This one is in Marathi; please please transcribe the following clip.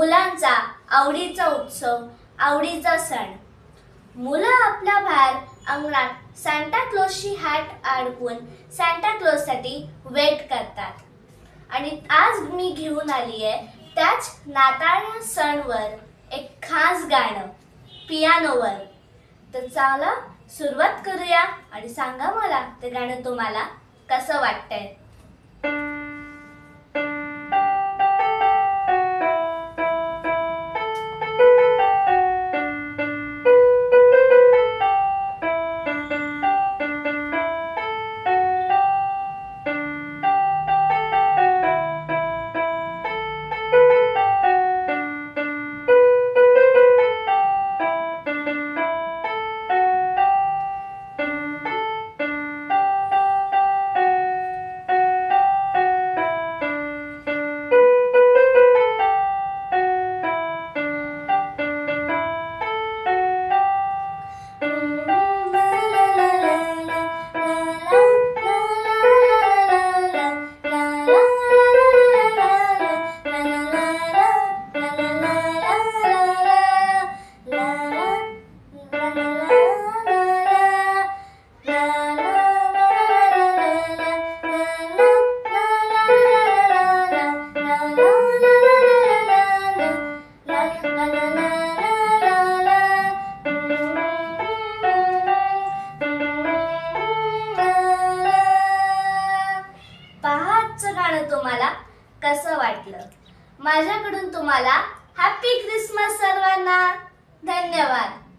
मुलांचा आवडीचा उत्सव, आवडीचा सण। मुलं आपल्या बाहेर अंगणात सांता क्लॉजची हॅट अडकवून सांता क्लॉजसाठी वेट करतात। आणि आज मी घेऊन आली आहे त्याच नाताळच्या सणवर एक खास गाणं पियानोवर। तर चला सुरुवात करूया आणि सांगा मला ते गाणं तुम्हाला कसं वाटतंय। गाणं तुम्हाला कसं वाटलं? माझ्याकडून तुम्हाला हॅपी ख्रिसमस सर्वांना। धन्यवाद।